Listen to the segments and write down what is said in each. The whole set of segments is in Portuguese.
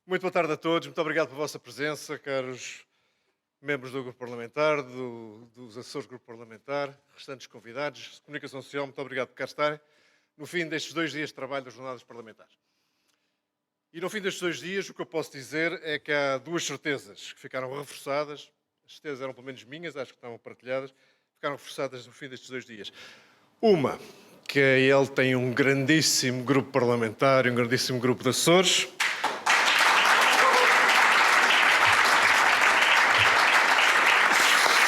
Muito boa tarde a todos, muito obrigado pela vossa presença, caros membros do grupo parlamentar, dos assessores do grupo parlamentar, restantes convidados, comunicação social, muito obrigado por cá estarem, no fim destes 2 dias de trabalho das jornadas parlamentares. E no fim destes 2 dias, o que eu posso dizer é que há duas certezas que ficaram reforçadas, as certezas eram pelo menos minhas, acho que estavam partilhadas, ficaram reforçadas no fim destes 2 dias. Uma, que ele tem um grandíssimo grupo parlamentar, um grandíssimo grupo de assessores.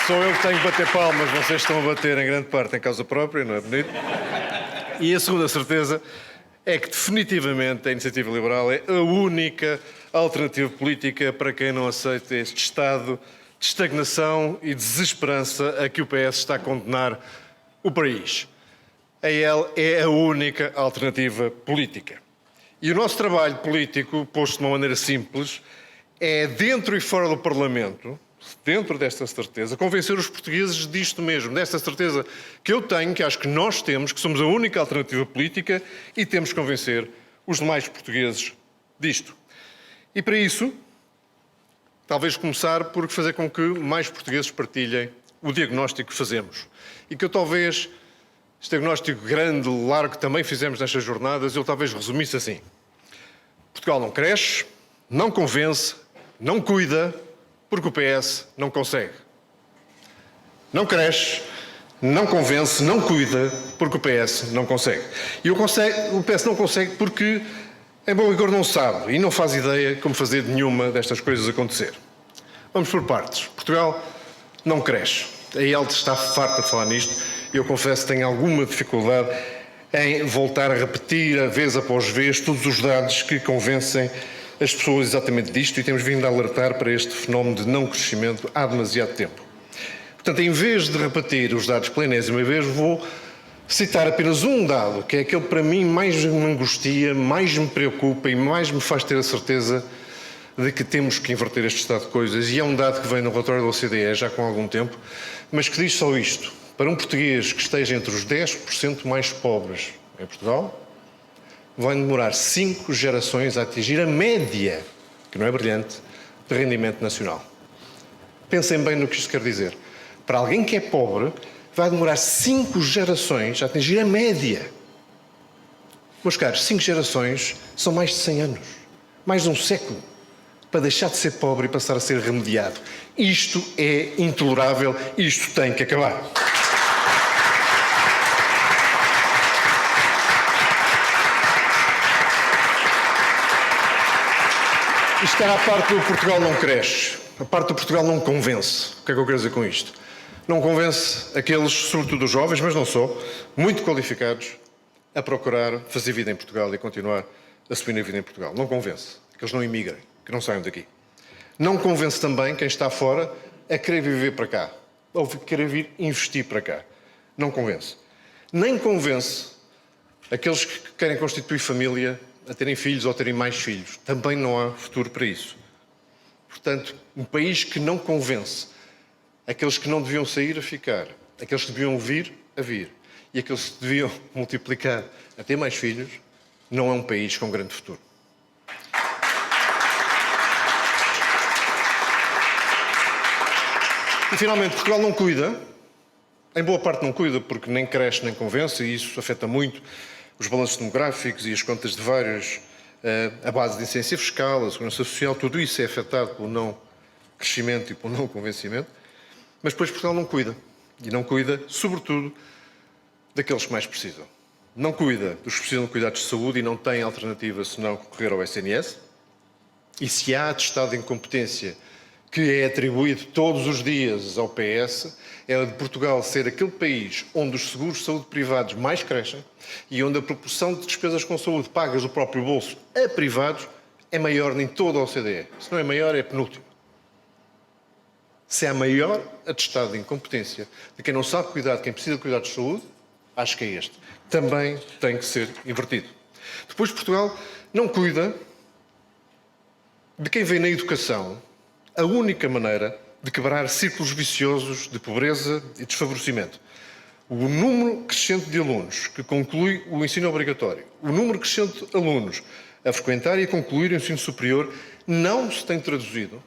Sou eu que tenho que bater palmas, vocês estão a bater em grande parte em causa própria, não é bonito? E a segunda certeza é que definitivamente a Iniciativa Liberal é a única alternativa política para quem não aceita este estado de estagnação e desesperança a que o PS está a condenar o país. A ele é a única alternativa política. E o nosso trabalho político, posto de uma maneira simples, é dentro e fora do Parlamento, dentro desta certeza, convencer os portugueses disto mesmo, desta certeza que eu tenho, que acho que nós temos, que somos a única alternativa política e temos que convencer os demais portugueses disto. E para isso, talvez começar por fazer com que mais portugueses partilhem o diagnóstico que fazemos. E que eu talvez, este diagnóstico grande, largo, que também fizemos nestas jornadas, eu talvez resumisse assim. Portugal não cresce, não convence, não cuida, porque o PS não consegue. Não cresce, não convence, não cuida, porque o PS não consegue. E o PS não consegue porque, em bom rigor, não sabe e não faz ideia como fazer nenhuma destas coisas acontecer. Vamos por partes. Portugal não cresce. A ELTE está farta de falar nisto e eu confesso que tenho alguma dificuldade em voltar a repetir, vez após vez, todos os dados que convencem as pessoas exatamente disto e temos vindo a alertar para este fenómeno de não crescimento há demasiado tempo. Portanto, em vez de repetir os dados pela enésima vez, vou citar apenas um dado, que é aquele que para mim mais me angustia, mais me preocupa e mais me faz ter a certeza de que temos que inverter este estado de coisas. E é um dado que vem no relatório da OCDE já com algum tempo, mas que diz só isto. Para um português que esteja entre os 10% mais pobres em Portugal, vai demorar 5 gerações a atingir a média, que não é brilhante, de rendimento nacional. Pensem bem no que isto quer dizer. Para alguém que é pobre, vai demorar 5 gerações a atingir a média. Meus caros, 5 gerações são mais de 100 anos, mais de um século, para deixar de ser pobre e passar a ser remediado. Isto é intolerável, isto tem que acabar. Isto era a parte do Portugal não cresce, a parte do Portugal não convence. O que é que eu quero dizer com isto? Não convence aqueles, sobretudo os jovens, mas não só, muito qualificados, a procurar fazer vida em Portugal e continuar a subir na vida em Portugal. Não convence que eles não imigrem, que não saiam daqui. Não convence também quem está fora a querer viver para cá, ou querer vir investir para cá. Não convence. Nem convence aqueles que querem constituir família, a terem filhos ou a terem mais filhos. Também não há futuro para isso. Portanto, um país que não convence aqueles que não deviam sair a ficar, aqueles que deviam vir a vir e aqueles que deviam multiplicar a ter mais filhos, não é um país com grande futuro. E finalmente, Portugal não cuida, em boa parte não cuida porque nem cresce nem convence e isso afeta muito os balanços demográficos e as contas de vários, a base de incidência fiscal, a segurança social, tudo isso é afetado pelo não crescimento e pelo não convencimento, mas depois Portugal não cuida. E não cuida, sobretudo, daqueles que mais precisam. Não cuida dos que precisam de cuidados de saúde e não têm alternativa senão recorrer ao SNS. E se há atestado de incompetência que é atribuído todos os dias ao PS, é de Portugal ser aquele país onde os seguros de saúde privados mais crescem e onde a proporção de despesas com saúde pagas do próprio bolso a privados é maior em toda a OCDE. Se não é maior, é penúltimo. Se é a maior atestado de incompetência de quem não sabe cuidar de quem precisa de cuidados de saúde, acho que é este. Também tem que ser invertido. Depois, Portugal não cuida de quem vem na educação a única maneira de quebrar círculos viciosos de pobreza e desfavorecimento. O número crescente de alunos que conclui o ensino obrigatório, o número crescente de alunos a frequentar e a concluir o ensino superior não se tem traduzido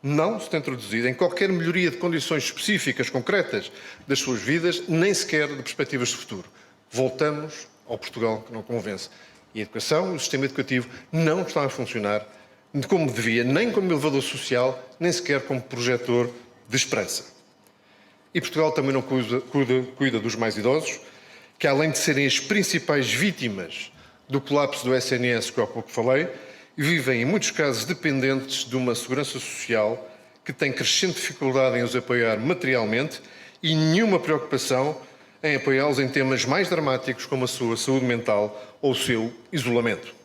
em qualquer melhoria de condições específicas, concretas das suas vidas, nem sequer de perspectivas de futuro. Voltamos ao Portugal que não convence. E a educação, o sistema educativo, não está a funcionar como devia, nem como elevador social, nem sequer como projetor de esperança. E Portugal também não cuida dos mais idosos, que além de serem as principais vítimas do colapso do SNS que há pouco falei, vivem em muitos casos dependentes de uma segurança social que tem crescente dificuldade em os apoiar materialmente e nenhuma preocupação em apoiá-los em temas mais dramáticos como a sua saúde mental ou o seu isolamento.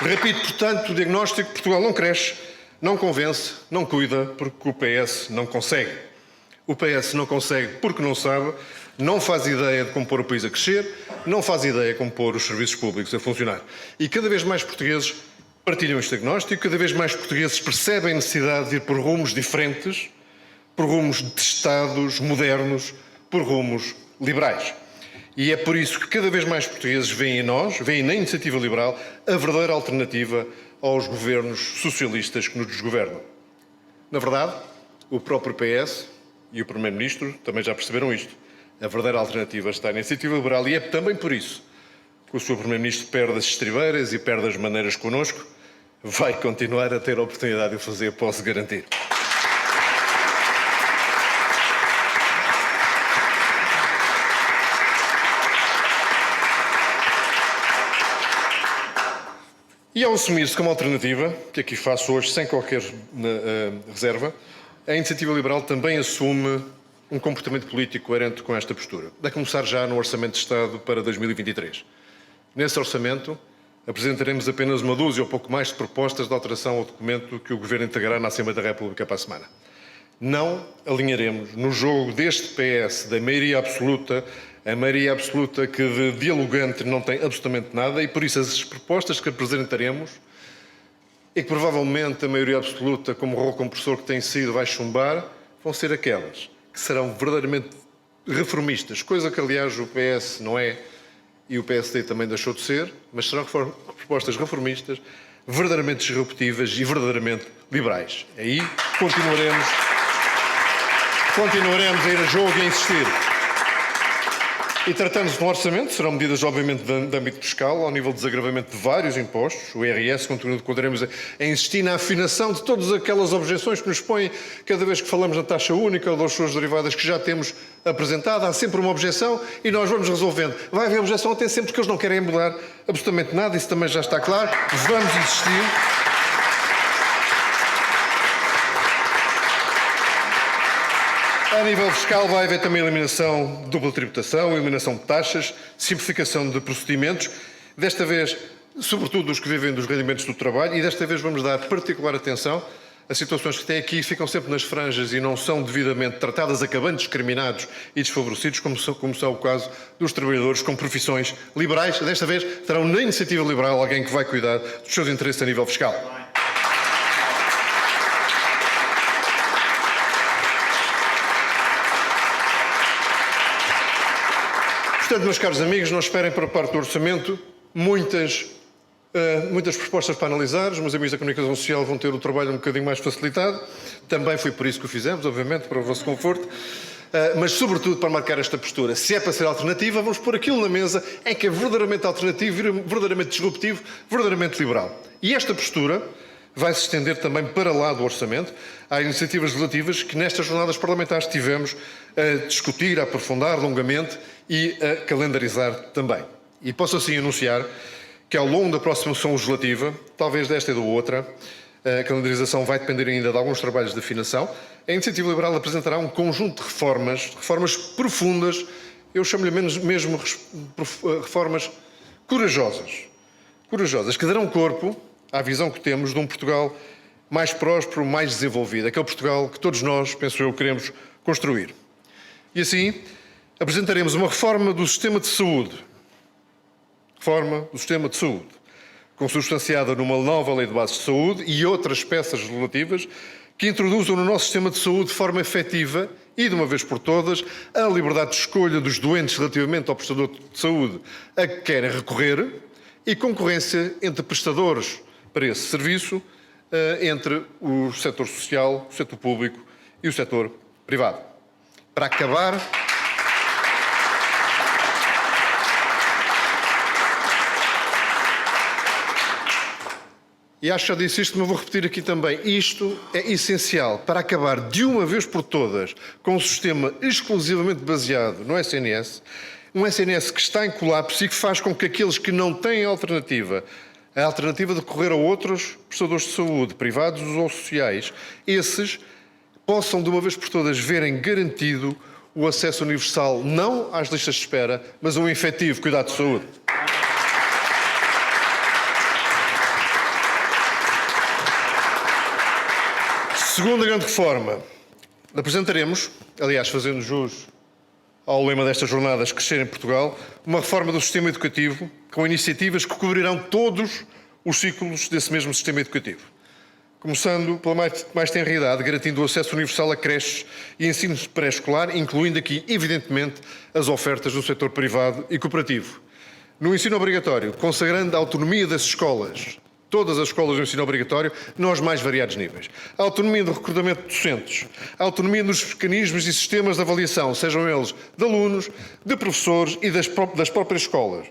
Repito, portanto, o diagnóstico: Portugal não cresce, não convence, não cuida, porque o PS não consegue. O PS não consegue porque não sabe, não faz ideia de como pôr o país a crescer, não faz ideia de como pôr os serviços públicos a funcionar. E cada vez mais portugueses partilham este diagnóstico, cada vez mais portugueses percebem a necessidade de ir por rumos diferentes, por rumos testados, modernos, por rumos liberais. E é por isso que cada vez mais portugueses veem em nós, veem na Iniciativa Liberal, a verdadeira alternativa aos governos socialistas que nos desgovernam. Na verdade, o próprio PS e o Primeiro-Ministro também já perceberam isto. A verdadeira alternativa está na Iniciativa Liberal e é também por isso que o Sr. Primeiro-Ministro perde as estribeiras e perde as maneiras connosco. Vai continuar a ter a oportunidade de o fazer, posso garantir. E ao assumir-se como alternativa, que aqui faço hoje sem qualquer reserva, a Iniciativa Liberal também assume um comportamento político coerente com esta postura, a começar já no Orçamento de Estado para 2023. Nesse orçamento, apresentaremos apenas uma dúzia ou pouco mais de propostas de alteração ao documento que o Governo integrará na Assembleia da República para a semana. Não alinharemos no jogo deste PS da maioria absoluta, a maioria absoluta que de dialogante não tem absolutamente nada, e por isso as propostas que apresentaremos, e que provavelmente a maioria absoluta, como rolo compressor que tem sido, vai chumbar, vão ser aquelas que serão verdadeiramente reformistas, coisa que aliás o PS não é e o PSD também deixou de ser, mas serão propostas reformistas, verdadeiramente disruptivas e verdadeiramente liberais. Aí continuaremos a ir a jogo e a insistir. E tratando-se de um orçamento, serão medidas obviamente de âmbito fiscal, ao nível de desagravamento de vários impostos. O IRS continuaremos a insistir na afinação de todas aquelas objeções que nos põem cada vez que falamos na taxa única ou das suas derivadas que já temos apresentado. Há sempre uma objeção e nós vamos resolvendo. Vai haver objeção até sempre, porque eles não querem mudar absolutamente nada, isso também já está claro. Vamos insistir. A nível fiscal vai haver também eliminação de dupla tributação, eliminação de taxas, simplificação de procedimentos, desta vez, sobretudo dos que vivem dos rendimentos do trabalho, e desta vez vamos dar particular atenção a situações que até aqui ficam sempre nas franjas e não são devidamente tratadas, acabando discriminados e desfavorecidos, como são o caso dos trabalhadores com profissões liberais. Desta vez terão na Iniciativa Liberal alguém que vai cuidar dos seus interesses a nível fiscal. Portanto, meus caros amigos, não esperem para parte do orçamento muitas propostas para analisar. Os meus amigos da Comunicação Social vão ter o trabalho um bocadinho mais facilitado. Também foi por isso que o fizemos, obviamente, para o vosso conforto. Mas, sobretudo, para marcar esta postura. Se é para ser alternativa, vamos pôr aquilo na mesa em que é verdadeiramente alternativo, verdadeiramente disruptivo, verdadeiramente liberal. E esta postura vai se estender também para lá do orçamento. Há iniciativas legislativas que nestas jornadas parlamentares tivemos a discutir, a aprofundar longamente e a calendarizar também. E posso assim anunciar que ao longo da próxima sessão legislativa, talvez desta e da outra, a calendarização vai depender ainda de alguns trabalhos de afinação. A Iniciativa Liberal apresentará um conjunto de reformas profundas, eu chamo-lhe mesmo reformas corajosas, que darão corpo à visão que temos de um Portugal mais próspero, mais desenvolvido. Aquele Portugal que todos nós, penso eu, queremos construir. E assim, apresentaremos uma reforma do sistema de saúde. Consubstanciada numa nova lei de bases de saúde e outras peças legislativas que introduzam no nosso sistema de saúde de forma efetiva e, de uma vez por todas, a liberdade de escolha dos doentes relativamente ao prestador de saúde a que querem recorrer e concorrência entre prestadores para esse serviço, entre o setor social, o setor público e o setor privado. Para acabar, e acho que já disse isto, mas vou repetir aqui também. Isto é essencial para acabar de uma vez por todas com um sistema exclusivamente baseado no SNS, um SNS que está em colapso e que faz com que aqueles que não têm alternativa, a alternativa de recorrer a outros prestadores de saúde, privados ou sociais, esses possam de uma vez por todas verem garantido o acesso universal não às listas de espera, mas a um efetivo cuidado de saúde. Segunda grande reforma, apresentaremos, aliás, fazendo jus ao lema destas jornadas Crescer em Portugal, uma reforma do sistema educativo com iniciativas que cobrirão todos os ciclos desse mesmo sistema educativo. Começando pela mais tenra idade, garantindo o acesso universal a creches e ensino pré-escolar, incluindo aqui, evidentemente, as ofertas do setor privado e cooperativo. No ensino obrigatório, consagrando a autonomia das escolas, todas as escolas do ensino obrigatório, nos mais variados níveis. A autonomia do recrutamento de docentes, a autonomia nos mecanismos e sistemas de avaliação, sejam eles de alunos, de professores e das próprias escolas.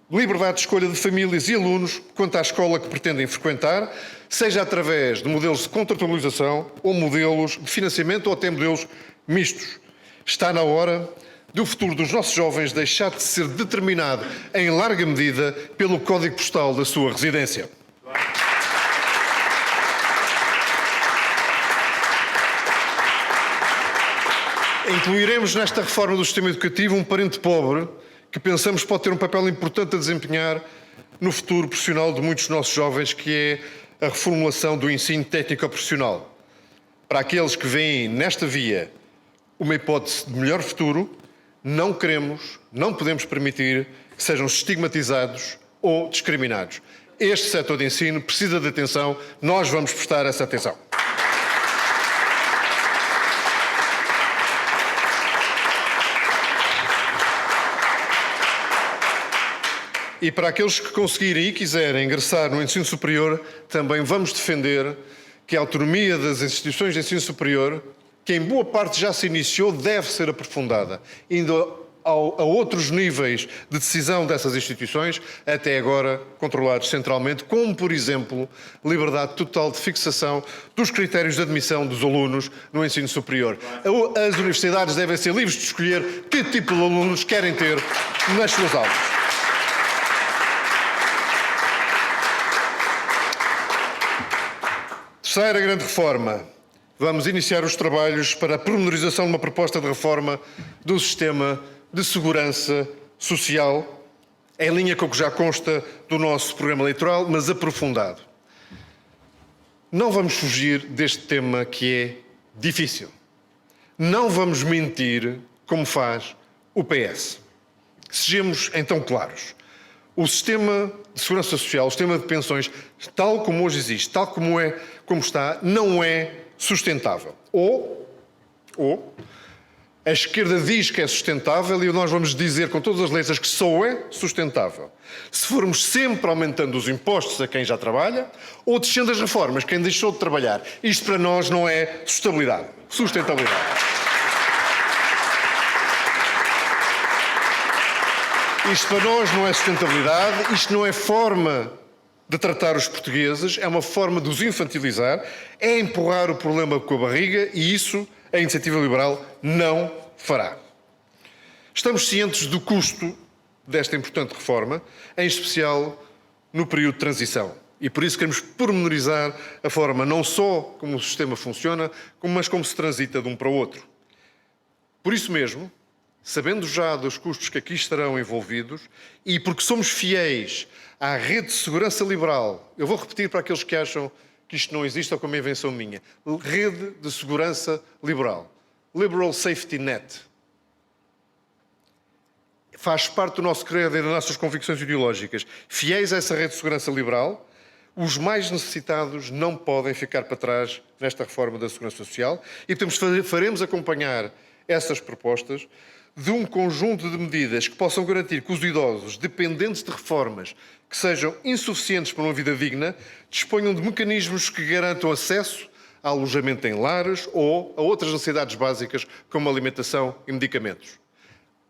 Liberdade de escolha de famílias e alunos quanto à escola que pretendem frequentar, seja através de modelos de contratualização ou modelos de financiamento ou até modelos mistos. Está na hora do futuro dos nossos jovens deixar de ser determinado em larga medida pelo código postal da sua residência. Incluiremos nesta reforma do sistema educativo um parente pobre que pensamos pode ter um papel importante a desempenhar no futuro profissional de muitos nossos jovens, que é a reformulação do ensino técnico-profissional. Para aqueles que veem nesta via uma hipótese de melhor futuro, não queremos, não podemos permitir que sejam estigmatizados ou discriminados. Este setor de ensino precisa de atenção, nós vamos prestar essa atenção. E para aqueles que conseguirem e quiserem ingressar no ensino superior, também vamos defender que a autonomia das instituições de ensino superior, que em boa parte já se iniciou, deve ser aprofundada, indo a outros níveis de decisão dessas instituições, até agora controlados centralmente, como, por exemplo, liberdade total de fixação dos critérios de admissão dos alunos no ensino superior. As universidades devem ser livres de escolher que tipo de alunos querem ter nas suas aulas. Terceira grande reforma. Vamos iniciar os trabalhos para a pormenorização de uma proposta de reforma do sistema de segurança social, em linha com o que já consta do nosso programa eleitoral, mas aprofundado. Não vamos fugir deste tema que é difícil. Não vamos mentir como faz o PS. Sejamos então claros. O sistema de segurança social, o sistema de pensões, tal como hoje existe, tal como está, não é sustentável. Ou a esquerda diz que é sustentável e nós vamos dizer com todas as letras que só é sustentável se formos sempre aumentando os impostos a quem já trabalha ou descendo as reformas, quem deixou de trabalhar. Isto para nós não é sustentabilidade. Isto para nós não é sustentabilidade, isto não é forma de tratar os portugueses, é uma forma de os infantilizar, é empurrar o problema com a barriga e isso a Iniciativa Liberal não fará. Estamos cientes do custo desta importante reforma, em especial no período de transição. E por isso queremos pormenorizar a forma não só como o sistema funciona, mas como se transita de um para o outro. Por isso mesmo, sabendo já dos custos que aqui estarão envolvidos e porque somos fiéis à rede de segurança liberal, eu vou repetir para aqueles que acham que isto não existe ou como invenção minha, rede de segurança liberal, Liberal Safety Net. Faz parte do nosso credo e das nossas convicções ideológicas. Fiéis a essa rede de segurança liberal, Os mais necessitados não podem ficar para trás nesta reforma da Segurança Social e, portanto, faremos acompanhar essas propostas de um conjunto de medidas que possam garantir que os idosos, dependentes de reformas que sejam insuficientes para uma vida digna, disponham de mecanismos que garantam acesso a alojamento em lares ou a outras necessidades básicas, como alimentação e medicamentos.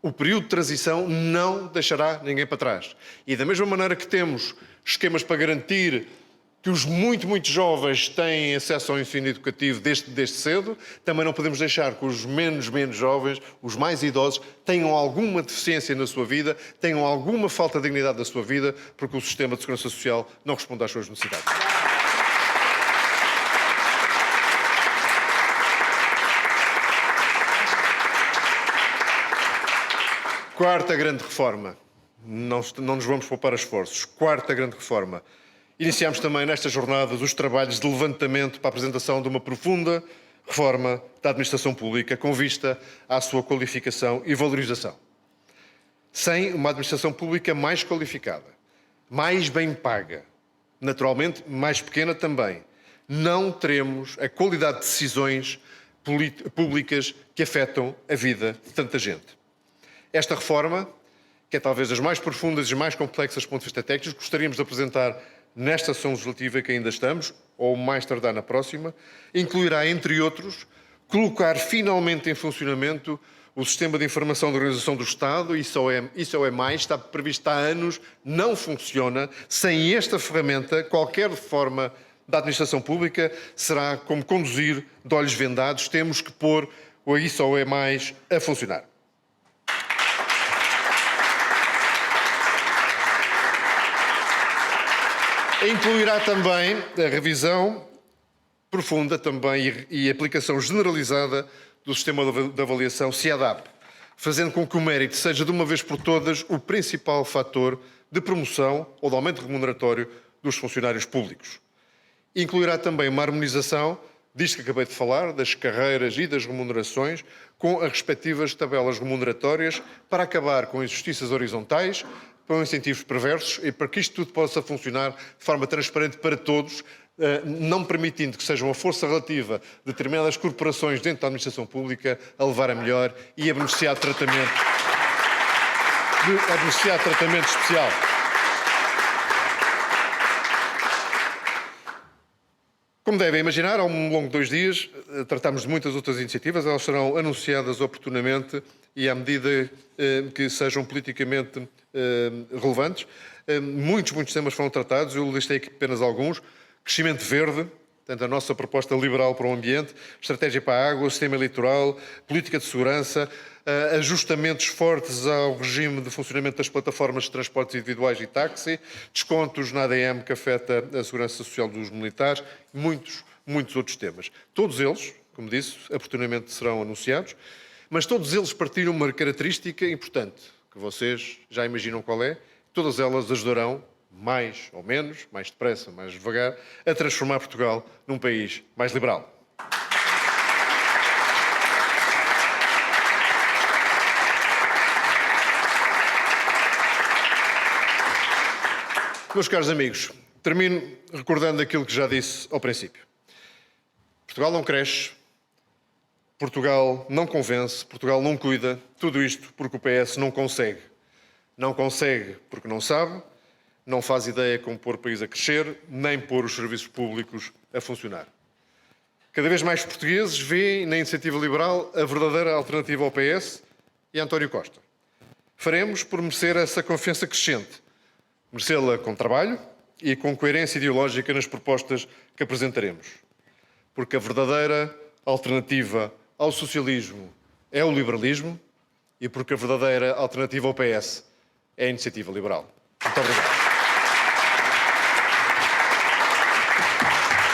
O período de transição não deixará ninguém para trás. E da mesma maneira que temos esquemas para garantir que os muito jovens têm acesso ao ensino educativo desde cedo, também não podemos deixar que os menos jovens, os mais idosos, tenham alguma deficiência na sua vida, tenham alguma falta de dignidade na sua vida, porque o sistema de segurança social não responde às suas necessidades. Quarta grande reforma. Não nos vamos poupar esforços. Quarta grande reforma. Iniciamos também nesta jornada os trabalhos de levantamento para a apresentação de uma profunda reforma da administração pública com vista à sua qualificação e valorização. Sem uma administração pública mais qualificada, mais bem paga, naturalmente mais pequena também, não teremos a qualidade de decisões públicas que afetam a vida de tanta gente. Esta reforma, que é talvez das mais profundas e mais complexas do ponto de vista técnico, gostaríamos de apresentar nesta sessão legislativa que ainda estamos, ou mais tardar na próxima, incluirá, entre outros, colocar finalmente em funcionamento o Sistema de Informação da Organização do Estado, isso é mais, está previsto há anos, não funciona. Sem esta ferramenta, qualquer reforma da administração pública será como conduzir de olhos vendados. Temos que pôr o isso é mais a funcionar. Incluirá também a revisão profunda também e aplicação generalizada do sistema de avaliação CIADAP, fazendo com que o mérito seja de uma vez por todas o principal fator de promoção ou de aumento remuneratório dos funcionários públicos. Incluirá também uma harmonização disto que acabei de falar, das carreiras e das remunerações, com as respectivas tabelas remuneratórias, para acabar com injustiças horizontais, com incentivos perversos e para que isto tudo possa funcionar de forma transparente para todos, não permitindo que seja uma força relativa de determinadas corporações dentro da administração pública a levar a melhor e a beneficiar de tratamento especial. Como devem imaginar, ao longo de 2 dias tratamos de muitas outras iniciativas, elas serão anunciadas oportunamente e à medida que sejam politicamente relevantes. Muitos temas foram tratados, eu listei aqui apenas alguns. Crescimento verde, portanto, a nossa proposta liberal para o ambiente, estratégia para a água, sistema eleitoral, política de segurança, ajustamentos fortes ao regime de funcionamento das plataformas de transportes individuais e táxi, descontos na ADM que afeta a segurança social dos militares, muitos outros temas. Todos eles, como disse, oportunamente serão anunciados, mas todos eles partilham uma característica importante, que vocês já imaginam qual é. Todas elas ajudarão, mais ou menos, mais depressa, mais devagar, a transformar Portugal num país mais liberal. Meus caros amigos, termino recordando aquilo que já disse ao princípio. Portugal não cresce, Portugal não convence, Portugal não cuida, tudo isto porque o PS não consegue. Não consegue porque não sabe, não faz ideia como pôr o país a crescer, nem pôr os serviços públicos a funcionar. Cada vez mais portugueses veem na Iniciativa Liberal a verdadeira alternativa ao PS e a António Costa. Faremos por merecer essa confiança crescente, merecê-la com trabalho e com coerência ideológica nas propostas que apresentaremos. Porque a verdadeira alternativa ao socialismo é o liberalismo e porque a verdadeira alternativa ao PS é a Iniciativa Liberal. Muito obrigado.